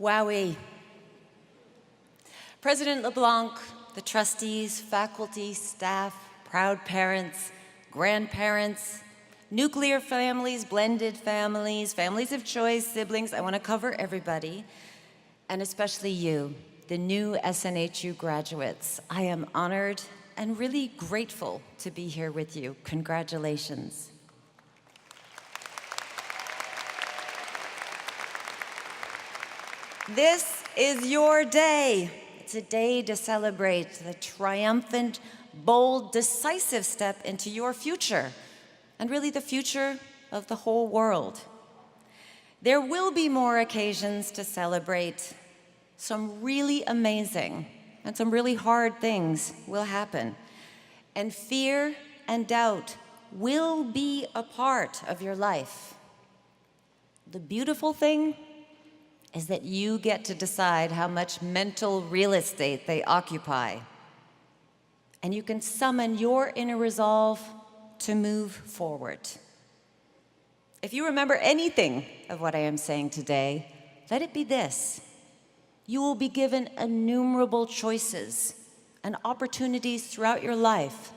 Wowee. President LeBlanc, the trustees, faculty, staff, proud parents, grandparents, nuclear families, blended families, families of choice, siblings, I want to cover everybody, and especially you, the new SNHU graduates. I am honored and really grateful to be here with you. Congratulations. This is your day. It's a day to celebrate the triumphant, bold, decisive step into your future, and really the future of the whole world. There will be more occasions to celebrate. Some really amazing and some really hard things will happen. And fear and doubt will be a part of your life. The beautiful thing is that you get to decide how much mental real estate they occupy. And you can summon your inner resolve to move forward. If you remember anything of what I am saying today, let it be this. You will be given innumerable choices and opportunities throughout your life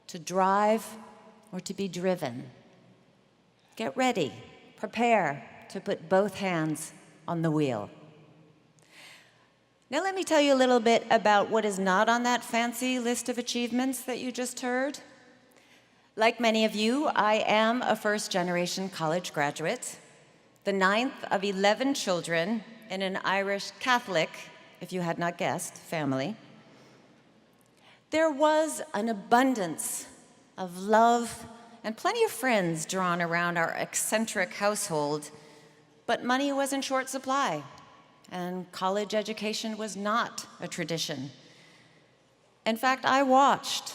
to drive or to be driven. Get ready, prepare to put both hands on the wheel. Now let me tell you a little bit about what is not on that fancy list of achievements that you just heard. Like many of you, I am a first-generation college graduate, the 9th of 11 children in an Irish Catholic, if you had not guessed, family. There was an abundance of love and plenty of friends drawn around our eccentric household, but money was in short supply, and college education was not a tradition. In fact, I watched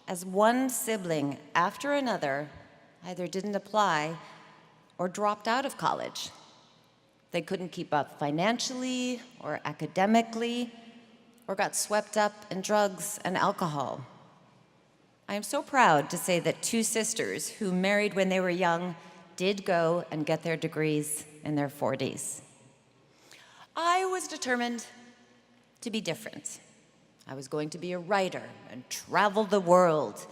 as one sibling after another either didn't apply or dropped out of college. They couldn't keep up financially or academically, or got swept up in drugs and alcohol. I am so proud to say that 2 sisters who married when they were young did go and get their degrees in their 40s. I was determined to be different. I was going to be a writer and travel the world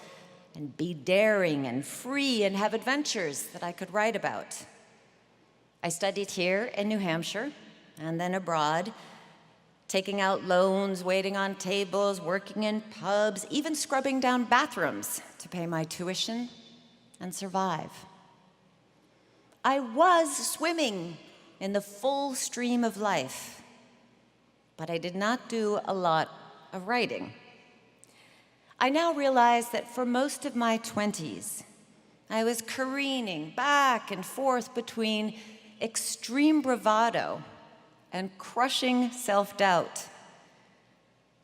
and be daring and free and have adventures that I could write about. I studied here in New Hampshire and then abroad, taking out loans, waiting on tables, working in pubs, even scrubbing down bathrooms to pay my tuition and survive. I was swimming in the full stream of life, but I did not do a lot of writing. I now realize that for most of my 20s, I was careening back and forth between extreme bravado and crushing self-doubt,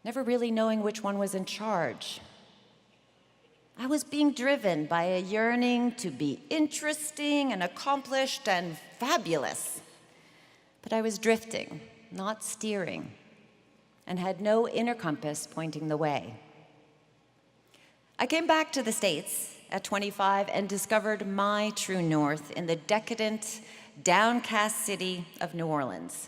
never really knowing which one was in charge. I was being driven by a yearning to be interesting and accomplished and fabulous, but I was drifting, not steering, and had no inner compass pointing the way. I came back to the States at 25 and discovered my true north in the decadent, downcast city of New Orleans.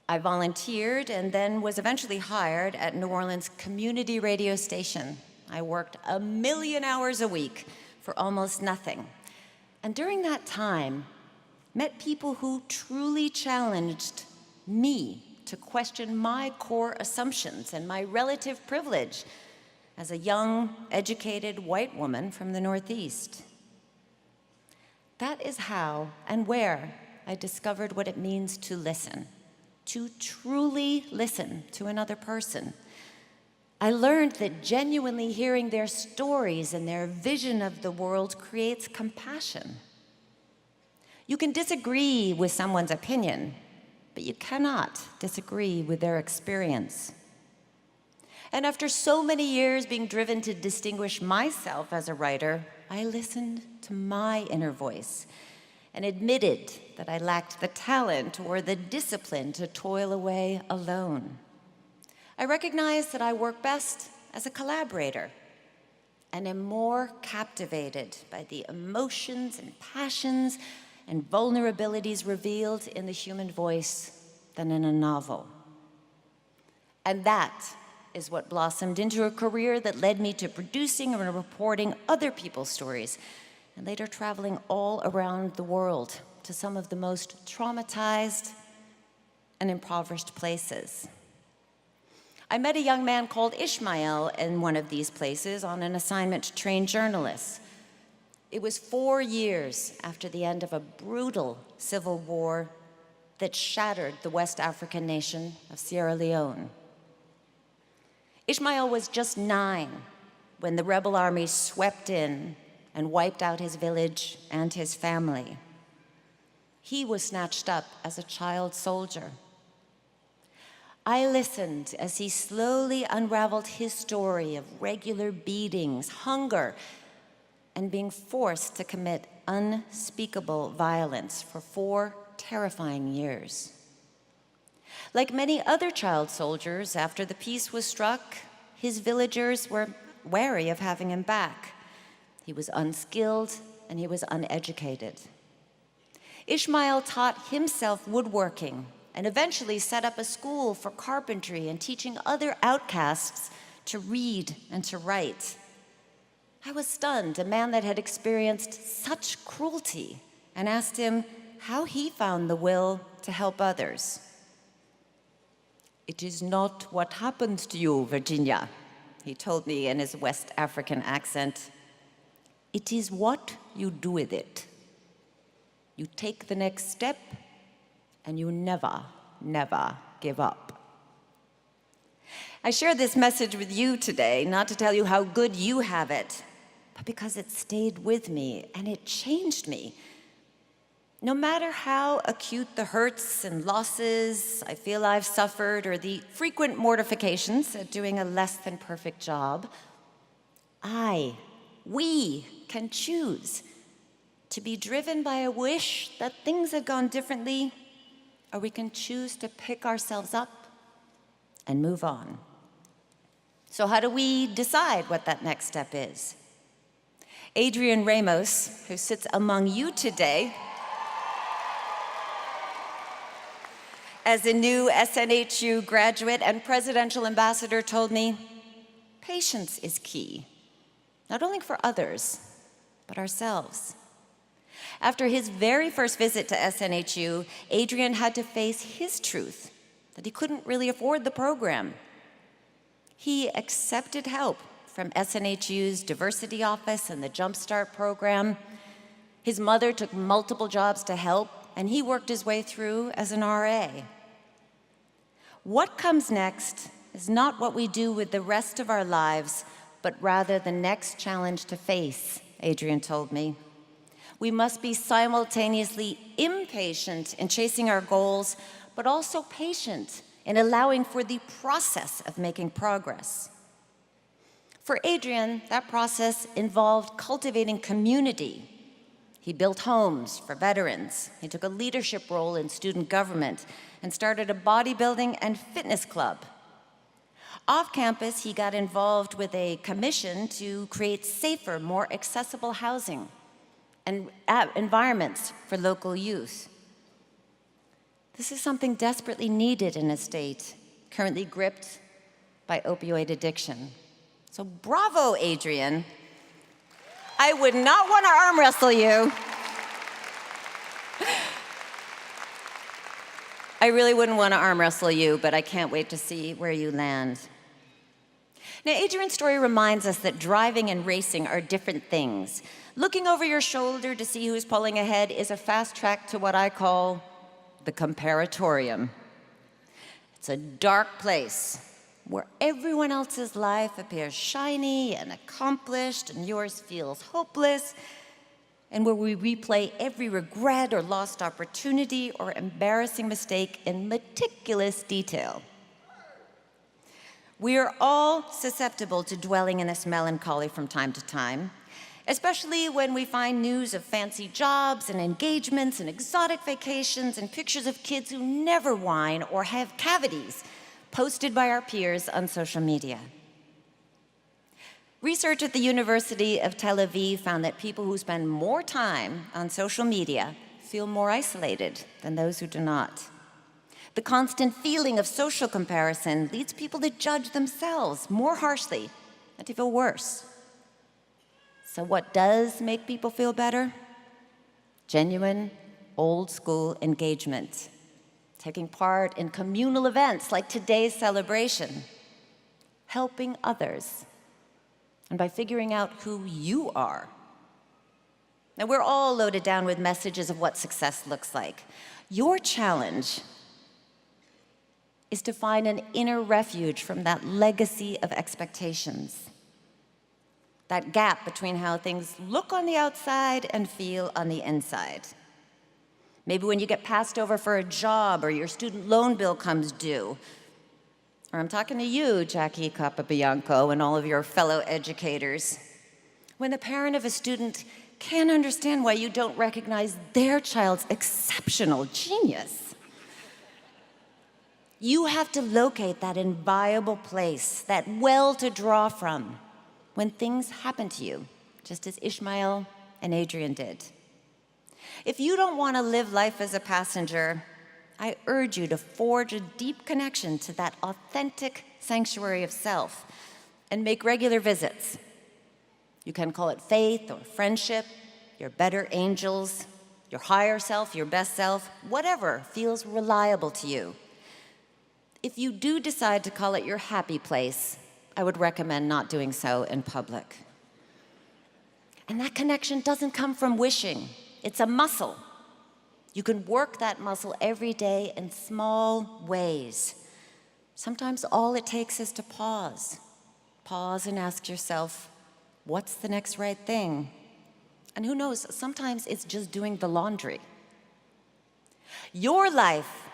I volunteered and then was eventually hired at New Orleans community radio station. I worked 1 million hours a week for almost nothing. And during that time, met people who truly challenged me to question my core assumptions and my relative privilege as a young, educated white woman from the Northeast. That is how and where I discovered what it means to listen, to truly listen to another person. I learned that genuinely hearing their stories and their vision of the world creates compassion. You can disagree with someone's opinion, but you cannot disagree with their experience. And after so many years being driven to distinguish myself as a writer, I listened to my inner voice and admitted that I lacked the talent or the discipline to toil away alone. I recognized that I work best as a collaborator and am more captivated by the emotions and passions and vulnerabilities revealed in the human voice than in a novel. And that is what blossomed into a career that led me to producing and reporting other people's stories, and later traveling all around the world to some of the most traumatized and impoverished places. I met a young man called Ishmael in one of these places on an assignment to train journalists. It was 4 years after the end of a brutal civil war that shattered the West African nation of Sierra Leone. Ishmael was just 9 when the rebel army swept in and wiped out his village and his family. He was snatched up as a child soldier. I listened as he slowly unraveled his story of regular beatings, hunger, and being forced to commit unspeakable violence for 4 terrifying years. Like many other child soldiers, after the peace was struck, his villagers were wary of having him back. He was unskilled and he was uneducated. Ishmael taught himself woodworking and eventually set up a school for carpentry and teaching other outcasts to read and to write. I was stunned, a man that had experienced such cruelty, and asked him how he found the will to help others. "It is not what happens to you, Virginia," he told me in his West African accent. "It is what you do with it. You take the next step, and you never, never give up." I share this message with you today, not to tell you how good you have it, but because it stayed with me and it changed me. No matter how acute the hurts and losses I feel I've suffered, or the frequent mortifications at doing a less than perfect job, we can choose to be driven by a wish that things had gone differently, or we can choose to pick ourselves up and move on. So how do we decide what that next step is? Adrian Ramos, who sits among you today, as a new SNHU graduate and presidential ambassador, told me, patience is key, not only for others, but ourselves. After his very first visit to SNHU, Adrian had to face his truth, that he couldn't really afford the program. He accepted help from SNHU's diversity office and the Jumpstart program. His mother took multiple jobs to help, and he worked his way through as an RA. What comes next is not what we do with the rest of our lives, but rather the next challenge to face, Adrian told me. We must be simultaneously impatient in chasing our goals, but also patient in allowing for the process of making progress. For Adrian, that process involved cultivating community. He built homes for veterans. He took a leadership role in student government and started a bodybuilding and fitness club. Off campus, he got involved with a commission to create safer, more accessible housing and environments for local youth. This is something desperately needed in a state currently gripped by opioid addiction. So bravo, Adrian. I would not want to arm wrestle you. I really wouldn't want to arm wrestle you, but I can't wait to see where you land. Now, Adrian's story reminds us that driving and racing are different things. Looking over your shoulder to see who's pulling ahead is a fast track to what I call the comparatorium. It's a dark place where everyone else's life appears shiny and accomplished and yours feels hopeless, and where we replay every regret or lost opportunity or embarrassing mistake in meticulous detail. We are all susceptible to dwelling in this melancholy from time to time, especially when we find news of fancy jobs and engagements and exotic vacations and pictures of kids who never whine or have cavities posted by our peers on social media. Research at the University of Tel Aviv found that people who spend more time on social media feel more isolated than those who do not. The constant feeling of social comparison leads people to judge themselves more harshly and to feel worse. So what does make people feel better? Genuine, old-school engagement. Taking part in communal events like today's celebration. Helping others. And by figuring out who you are. Now, we're all loaded down with messages of what success looks like. Your challenge is to find an inner refuge from that legacy of expectations. That gap between how things look on the outside and feel on the inside. Maybe when you get passed over for a job or your student loan bill comes due. Or I'm talking to you, Jackie Capabianco, and all of your fellow educators. When the parent of a student can't understand why you don't recognize their child's exceptional genius. You have to locate that inviolable place, that well to draw from, when things happen to you, just as Ishmael and Adrian did. If you don't want to live life as a passenger, I urge you to forge a deep connection to that authentic sanctuary of self and make regular visits. You can call it faith or friendship, your better angels, your higher self, your best self, whatever feels reliable to you. If you do decide to call it your happy place, I would recommend not doing so in public. And that connection doesn't come from wishing. It's a muscle. You can work that muscle every day in small ways. Sometimes all it takes is to pause. Pause and ask yourself, what's the next right thing? And who knows, sometimes it's just doing the laundry. Your life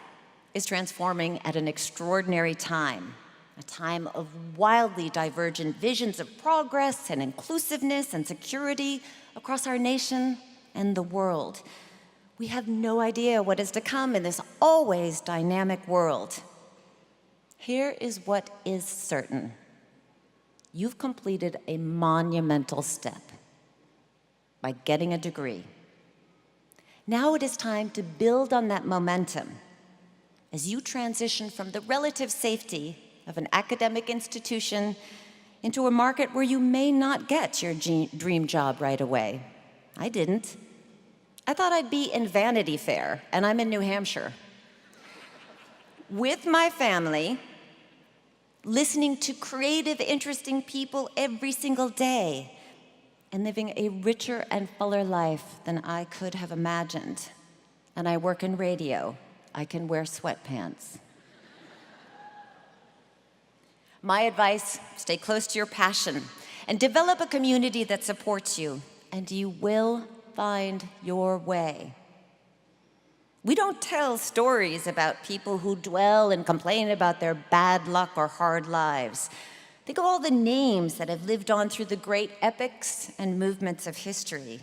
is transforming at an extraordinary time, a time of wildly divergent visions of progress and inclusiveness and security across our nation and the world. We have no idea what is to come in this always dynamic world. Here is what is certain. You've completed a monumental step by getting a degree. Now it is time to build on that momentum as you transition from the relative safety of an academic institution into a market where you may not get your dream job right away. I didn't. I thought I'd be in Vanity Fair, and I'm in New Hampshire, with my family, listening to creative, interesting people every single day, and living a richer and fuller life than I could have imagined. And I work in radio. I can wear sweatpants. My advice, stay close to your passion and develop a community that supports you, and you will find your way. We don't tell stories about people who dwell and complain about their bad luck or hard lives. Think of all the names that have lived on through the great epics and movements of history.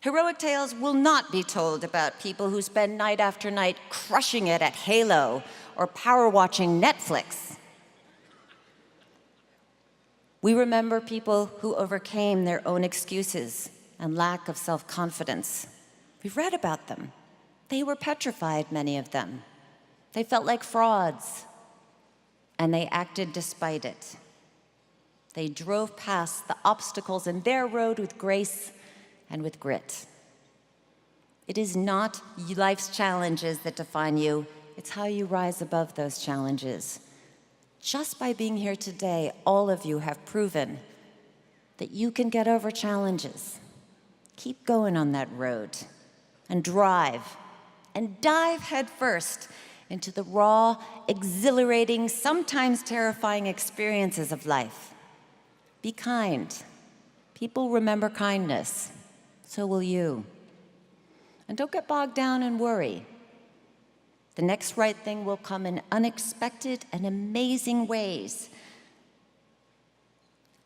Heroic tales will not be told about people who spend night after night crushing it at Halo or power watching Netflix. We remember people who overcame their own excuses and lack of self-confidence. We've read about them. They were petrified, many of them. They felt like frauds, and they acted despite it. They drove past the obstacles in their road with grace and with grit. It is not life's challenges that define you, it's how you rise above those challenges. Just by being here today, all of you have proven that you can get over challenges. Keep going on that road and drive and dive headfirst into the raw, exhilarating, sometimes terrifying experiences of life. Be kind. People remember kindness. So will you. And don't get bogged down and worry. The next right thing will come in unexpected and amazing ways.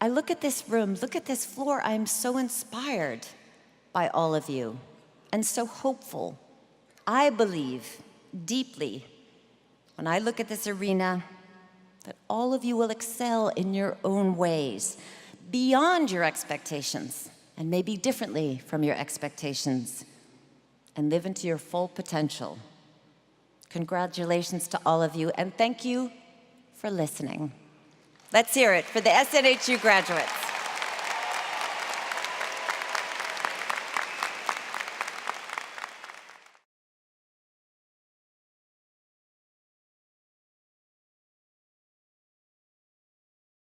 I look at this room, look at this floor, I'm so inspired by all of you, and so hopeful. I believe deeply, when I look at this arena, that all of you will excel in your own ways, beyond your expectations, and maybe differently from your expectations, and live into your full potential. Congratulations to all of you, and thank you for listening. Let's hear it for the SNHU graduates.